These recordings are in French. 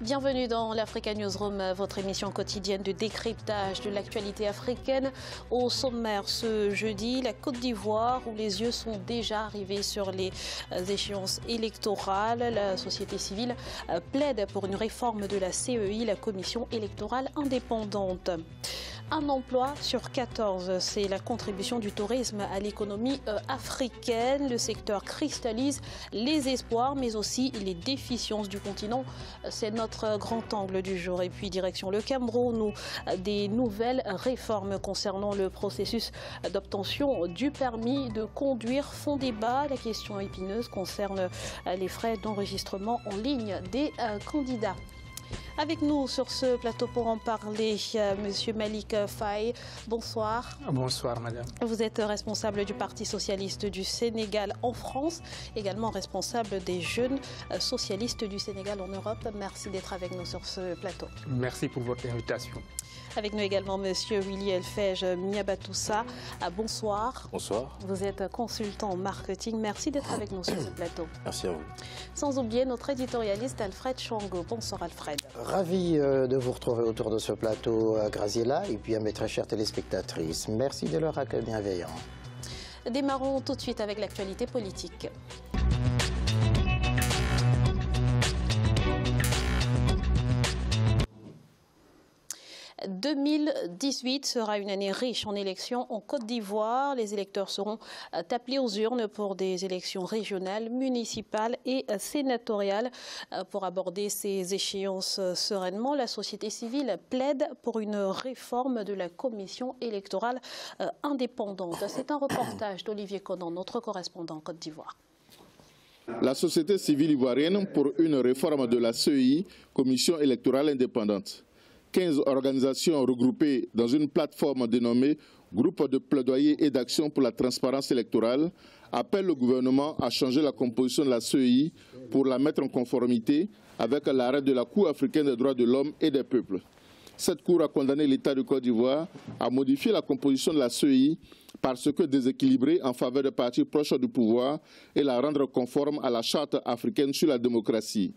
Bienvenue dans l'Africa Newsroom, votre émission quotidienne de décryptage de l'actualité africaine. Au sommaire ce jeudi, la Côte d'Ivoire, où les yeux sont déjà arrivés sur les échéances électorales. La société civile plaide pour une réforme de la CEI, la Commission électorale indépendante. Un emploi sur 14, c'est la contribution du tourisme à l'économie africaine. Le secteur cristallise les espoirs, mais aussi les déficiences du continent. C'est notre grand angle du jour. Et puis direction le Cameroun, où des nouvelles réformes concernant le processus d'obtention du permis de conduire font débat. La question épineuse concerne les frais d'enregistrement en ligne des candidats. Avec nous sur ce plateau pour en parler, Monsieur Malik Faye. Bonsoir. Bonsoir, madame. Vous êtes responsable du Parti socialiste du Sénégal en France, également responsable des jeunes socialistes du Sénégal en Europe. Merci d'être avec nous sur ce plateau. Merci pour votre invitation. Avec nous également Monsieur Willy Elfej Miabatoussa. Bonsoir. Bonsoir. Vous êtes consultant en marketing. Merci d'être avec nous sur ce plateau. Merci à vous. Sans oublier notre éditorialiste Alfred Chango. Bonsoir Alfred. Ravi de vous retrouver autour de ce plateau, Graziella, et puis à mes très chères téléspectatrices. Merci de leur accueil bienveillant. Démarrons tout de suite avec l'actualité politique. 2018 sera une année riche en élections en Côte d'Ivoire. Les électeurs seront appelés aux urnes pour des élections régionales, municipales et sénatoriales. Pour aborder ces échéances sereinement, la société civile plaide pour une réforme de la commission électorale indépendante. C'est un reportage d'Olivier Conan, notre correspondant en Côte d'Ivoire. La société civile ivoirienne pour une réforme de la CEI, commission électorale indépendante. 15 organisations regroupées dans une plateforme dénommée Groupe de plaidoyer et d'action pour la transparence électorale appellent le gouvernement à changer la composition de la CEI pour la mettre en conformité avec l'arrêt de la Cour africaine des droits de l'homme et des peuples. Cette Cour a condamné l'État de Côte d'Ivoire à modifier la composition de la CEI parce que déséquilibrée en faveur des partis proches du pouvoir et la rendre conforme à la Charte africaine sur la démocratie.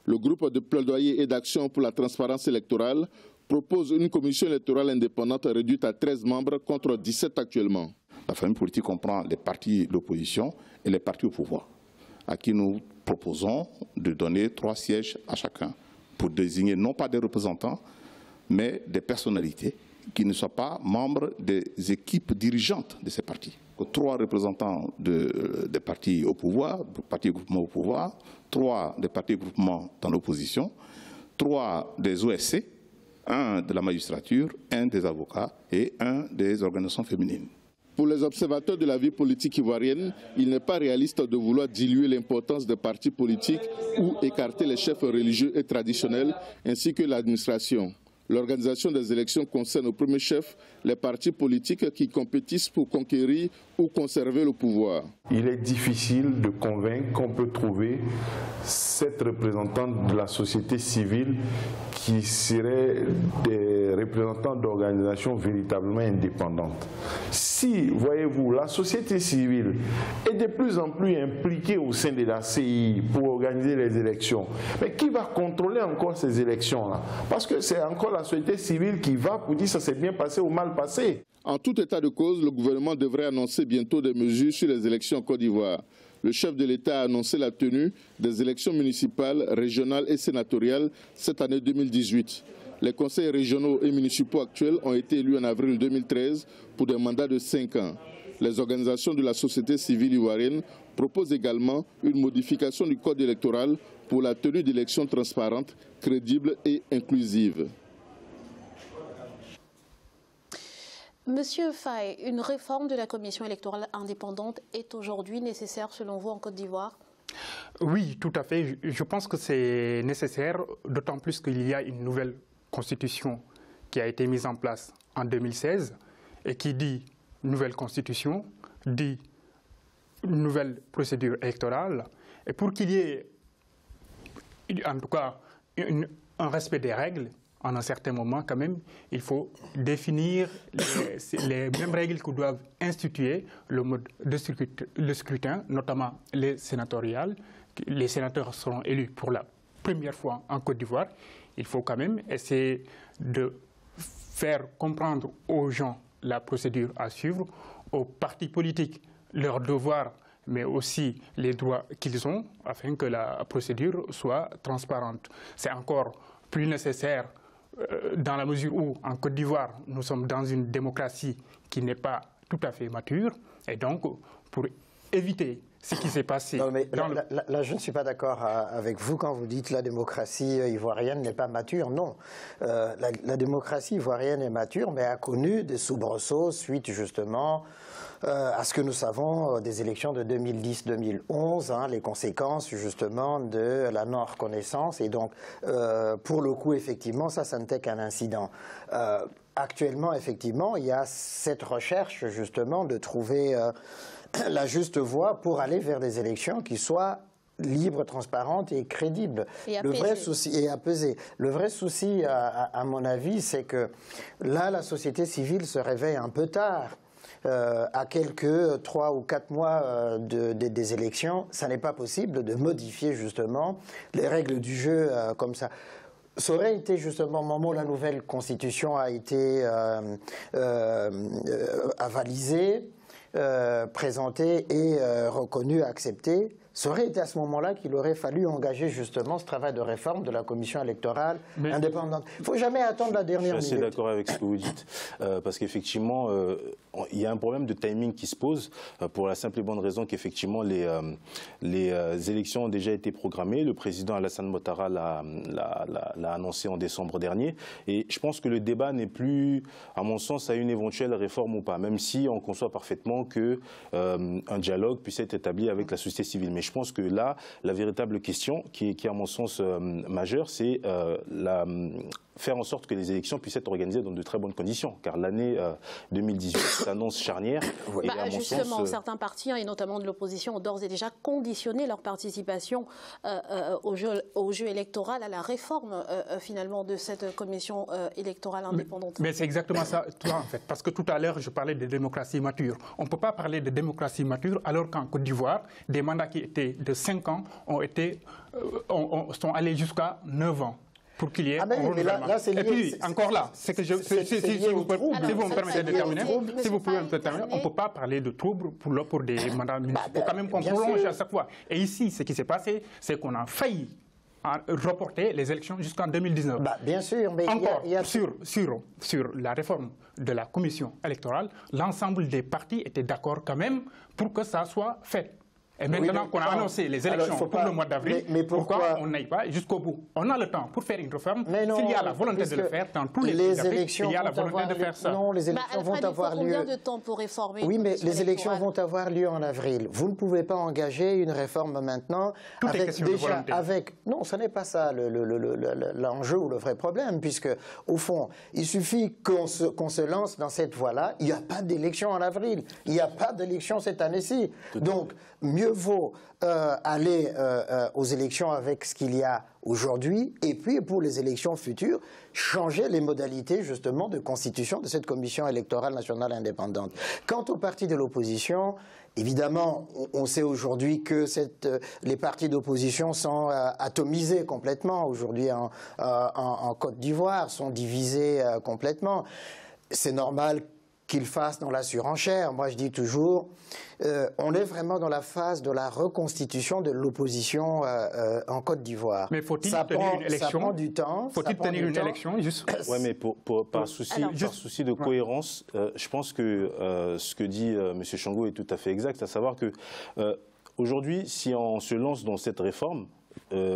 Le groupe de plaidoyer et d'action pour la transparence électorale propose une commission électorale indépendante réduite à 13 membres contre 17 actuellement. La famille politique comprend les partis d'opposition et les partis au pouvoir, à qui nous proposons de donner 3 sièges à chacun pour désigner non pas des représentants, mais des personnalités qui ne soient pas membres des équipes dirigeantes de ces partis. 3 représentants des partis au pouvoir, partis et groupements au pouvoir, 3 des partis et groupements dans l'opposition, 3 des OSC, 1 de la magistrature, 1 des avocats et 1 des organisations féminines. Pour les observateurs de la vie politique ivoirienne, il n'est pas réaliste de vouloir diluer l'importance des partis politiques ou écarter les chefs religieux et traditionnels ainsi que l'administration. L'organisation des élections concerne au premier chef les partis politiques qui compétissent pour conquérir ou conserver le pouvoir. Il est difficile de convaincre qu'on peut trouver 7 représentants de la société civile qui seraient des représentants d'organisations véritablement indépendantes. Si, voyez-vous, la société civile est de plus en plus impliquée au sein de la CI pour organiser les élections, mais qui va contrôler encore ces élections-là? Parce que c'est encore la société civile qui va pour dire ça s'est bien passé ou mal passé. En tout état de cause, le gouvernement devrait annoncer bientôt des mesures sur les élections en Côte d'Ivoire. Le chef de l'État a annoncé la tenue des élections municipales, régionales et sénatoriales cette année 2018. Les conseils régionaux et municipaux actuels ont été élus en avril 2013 pour des mandats de 5 ans. Les organisations de la société civile ivoirienne proposent également une modification du code électoral pour la tenue d'élections transparentes, crédibles et inclusives. Monsieur Faye, une réforme de la commission électorale indépendante est aujourd'hui nécessaire selon vous en Côte d'Ivoire? Oui, tout à fait. Je pense que c'est nécessaire, d'autant plus qu'il y a une nouvelle constitution qui a été mise en place en 2016 et qui dit nouvelle constitution, dit nouvelle procédure électorale. Et pour qu'il y ait en tout cas un respect des règles, en un certain moment quand même, il faut définir les mêmes règles que doivent instituer le mode de scrutin, notamment les sénatoriales. Les sénateurs seront élus pour la première fois en Côte d'Ivoire, il faut quand même essayer de faire comprendre aux gens la procédure à suivre, aux partis politiques leurs devoirs, mais aussi les droits qu'ils ont, afin que la procédure soit transparente. C'est encore plus nécessaire dans la mesure où, en Côte d'Ivoire, nous sommes dans une démocratie qui n'est pas tout à fait mature, et donc, pour éviter ce qui s'est passé... Non, mais là, je ne suis pas d'accord avec vous quand vous dites que la démocratie ivoirienne n'est pas mature. Non, la démocratie ivoirienne est mature, mais a connu des soubresauts suite justement à ce que nous savons des élections de 2010-2011, hein, les conséquences justement de la non-reconnaissance. Et donc, pour le coup, effectivement, ça n'était qu'un incident. Actuellement, effectivement, il y a cette recherche justement de trouver la juste voie pour aller vers des élections qui soient libres, transparentes et crédibles. Le vrai souci est apaisé. Le vrai souci, à mon avis, c'est que là, la société civile se réveille un peu tard. À quelques 3 ou 4 mois des élections, ça n'est pas possible de modifier justement les règles du jeu comme ça. Ça aurait été justement au moment où la nouvelle constitution a été avalisée, présentée et reconnue, acceptée. Ça aurait été à ce moment-là qu'il aurait fallu engager justement ce travail de réforme de la commission électorale indépendante. Il ne faut jamais attendre la dernière minute. Je suis assez d'accord avec ce que vous dites, parce qu'effectivement, il y a un problème de timing qui se pose, pour la simple et bonne raison qu'effectivement les élections ont déjà été programmées. Le président Alassane Ouattara l'a annoncé en décembre dernier. Et je pense que le débat n'est plus, à mon sens, à une éventuelle réforme ou pas, même si on conçoit parfaitement qu'un dialogue puisse être établi avec la société civile. Mais je pense que là, la véritable question, qui est à mon sens majeure, c'est faire en sorte que les élections puissent être organisées dans de très bonnes conditions. Car l'année 2018 s'annonce charnière. Et à mon justement, sens, certains partis, et notamment de l'opposition, ont d'ores et déjà conditionné leur participation au jeu électoral, à la réforme finalement de cette commission électorale indépendante. Mais c'est exactement ça, en fait. Parce que tout à l'heure, je parlais de démocratie mature. On ne peut pas parler de démocratie mature alors qu'en Côte d'Ivoire, des mandats qui étaient de 5 ans sont allés jusqu'à 9 ans. Pour qu'il y ait un renouvellement. Et puis, encore là, c'est que si vous me permettez de terminer, on ne peut pas parler de troubles pour des mandats municipaux. Il faut quand même qu'on prolonge à chaque fois. Et ici, ce qui s'est passé, c'est qu'on a failli reporter les élections jusqu'en 2019. Bien sûr, mais encore, sur la réforme de la commission électorale, l'ensemble des partis étaient d'accord quand même pour que ça soit fait. Et maintenant qu'on a annoncé les élections pour le mois d'avril, pourquoi on n'aille pas jusqu'au bout? On a le temps pour faire une réforme. S'il y a la volonté de le faire dans tous les pays d'Afrique, il y a la volonté de faire ça. Non, les élections vont avoir lieu. Combien de temps pour réformer? Oui, mais les élections vont avoir lieu en avril. Vous ne pouvez pas engager une réforme maintenant Non, ce n'est pas ça l'enjeu ou le vrai problème, puisque au fond, il suffit qu'on se lance dans cette voie-là. Il n'y a pas d'élection en avril. Il n'y a pas d'élection cette année-ci. Donc, mieux vaut aller aux élections avec ce qu'il y a aujourd'hui, et puis pour les élections futures, changer les modalités justement de constitution de cette commission électorale nationale indépendante. Quant aux partis de l'opposition, évidemment, on sait aujourd'hui que les partis d'opposition sont atomisés complètement aujourd'hui en Côte d'Ivoire, sont divisés complètement. C'est normal qu'ils fassent dans la surenchère. Moi, je dis toujours, on est vraiment dans la phase de la reconstitution de l'opposition en Côte d'Ivoire. Mais faut-il tenir une élection? Ça prend du temps. Faut-il tenir une élection juste? Oui, mais par souci de cohérence, je pense que ce que dit M. Chango est tout à fait exact, à savoir que aujourd'hui, si on se lance dans cette réforme,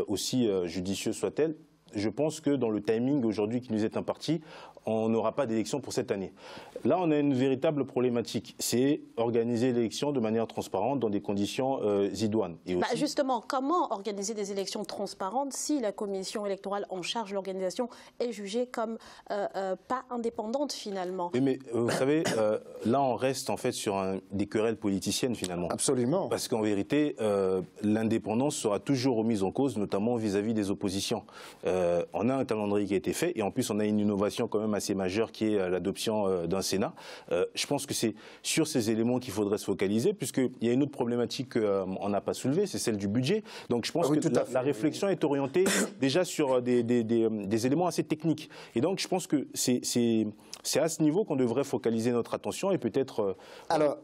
aussi judicieuse soit-elle, je pense que dans le timing aujourd'hui qui nous est imparti, on n'aura pas d'élection pour cette année. Là, on a une véritable problématique. C'est organiser l'élection de manière transparente dans des conditions idoines. Et aussi... justement, comment organiser des élections transparentes si la commission électorale en charge de l'organisation est jugée comme pas indépendante finalement? Oui, mais vous savez, là, on reste en fait sur des querelles politiciennes finalement. Absolument. Parce qu'en vérité, l'indépendance sera toujours remise en cause, notamment vis-à-vis des oppositions. On a un calendrier qui a été fait et en plus, on a une innovation quand même même assez majeur qui est l'adoption d'un Sénat. Je pense que c'est sur ces éléments qu'il faudrait se focaliser, puisqu'il y a une autre problématique qu'on n'a pas soulevée, c'est celle du budget. Donc je pense que la réflexion est orientée déjà sur des éléments assez techniques. Et donc je pense que c'est à ce niveau qu'on devrait focaliser notre attention et peut-être... Alors,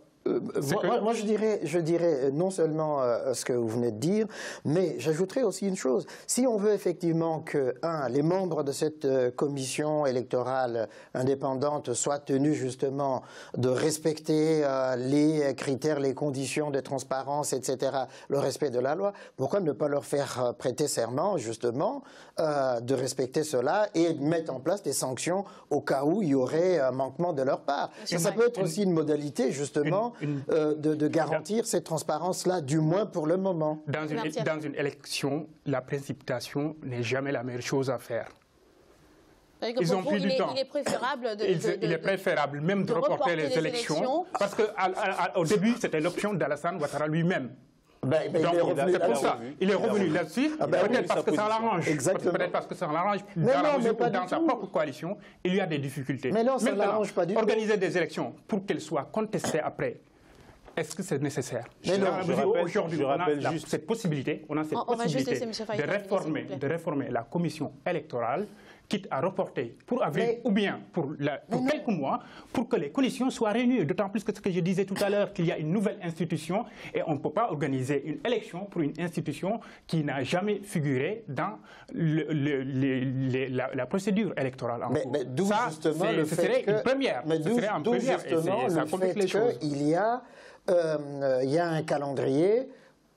moi, je dirais non seulement ce que vous venez de dire, mais j'ajouterais aussi une chose. Si on veut effectivement que, les membres de cette commission électorale indépendante soient tenus justement de respecter les critères, les conditions de transparence, etc., le respect de la loi, pourquoi ne pas leur faire prêter serment, justement, de respecter cela et mettre en place des sanctions au cas où il y aurait un manquement de leur part. Ça peut être aussi une modalité, justement, de garantir cette transparence-là, du moins pour le moment. Dans une élection, la précipitation n'est jamais la meilleure chose à faire. Ils ont pris du temps. Il est préférable il est préférable même de reporter les élections. Parce qu'au début, c'était l'option d'Alassane Ouattara lui-même. C'est pour ça. Il est revenu là-dessus, peut-être parce que ça l'arrange. Peut-être parce que ça l'arrange. Dans sa propre coalition, il y a des difficultés. Mais non, ça ne l'arrange pas du tout. Organiser des élections pour qu'elles soient contestées après, est-ce que c'est nécessaire? Aujourd'hui, on a cette possibilité, de réformer la commission électorale, quitte à reporter pour avril ou bien pour quelques mois, pour que les coalitions soient réunies. D'autant plus que ce que je disais tout à l'heure, qu'il y a une nouvelle institution et on ne peut pas organiser une élection pour une institution qui n'a jamais figuré dans la procédure électorale. Mais d'où justement le fait que... une première. Mais d'où justement le fait qu'il y a un calendrier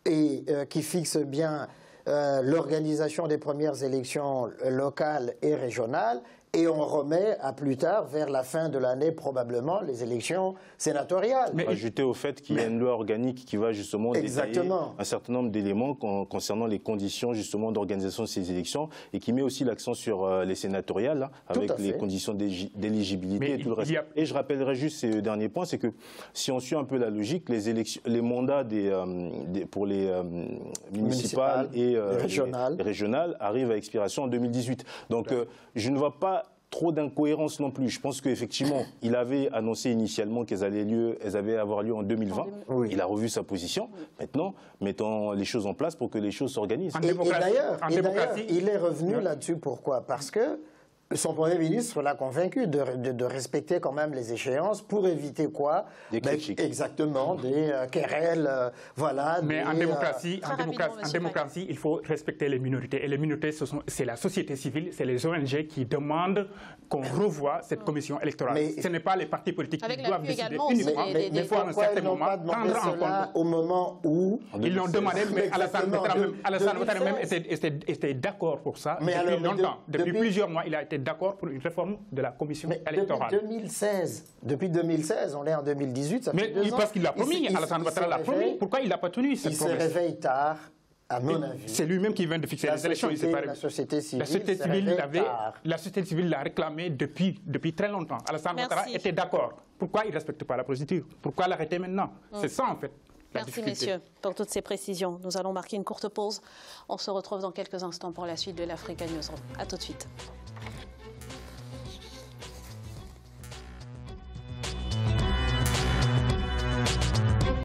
qui fixe bien l'organisation des premières élections locales et régionales, et on remet à plus tard, vers la fin de l'année probablement, les élections sénatoriales. Mais ajouter au fait qu'il y a une loi organique qui va justement détailler un certain nombre d'éléments concernant les conditions justement d'organisation de ces élections et qui met aussi l'accent sur les sénatoriales, avec les conditions d'éligibilité et tout le reste. Et je rappellerai juste ce dernier point, c'est que si on suit un peu la logique, les mandats pour les municipales et régionales arrivent à expiration en 2018. Donc je ne vois pas trop d'incohérence non plus. Je pense qu'effectivement, il avait annoncé initialement qu'elles allaient avoir lieu en 2020. Oui. Il a revu sa position. Maintenant, mettons les choses en place pour que les choses s'organisent. Et d'ailleurs, il est revenu là-dessus. Pourquoi? Parce que son Premier ministre l'a convaincu de respecter quand même les échéances pour éviter quoi? Des critiques. Exactement, des querelles, voilà. Mais en démocratie, il faut respecter les minorités. Et les minorités, c'est la société civile, c'est les ONG qui demandent qu'on revoie cette commission électorale. Ce n'est pas les partis politiques qui doivent décider uniquement. Mais pourquoi ils n'ont pas demandé cela au moment où... Ils l'ont demandé, mais Alassane Ouattara même était d'accord pour ça depuis longtemps. Depuis plusieurs mois, il a été d'accord pour une réforme de la commission électorale. Depuis 2016, on est en 2018, ça fait 2 ans. Parce qu'il l'a promis, Alassane Ouattara l'a promis. Pourquoi il n'a pas tenu cette promesse? Il se réveille tard, à mon avis. C'est lui-même qui vient de fixer les élections. La société civile l'a réclamé depuis très longtemps. Alassane Ouattara était d'accord. Pourquoi il ne respecte pas la procédure? Pourquoi l'arrêter maintenant? C'est ça, en fait. Merci, messieurs, pour toutes ces précisions. Nous allons marquer une courte pause. On se retrouve dans quelques instants pour la suite de l'Africa Newsroom. À tout de suite.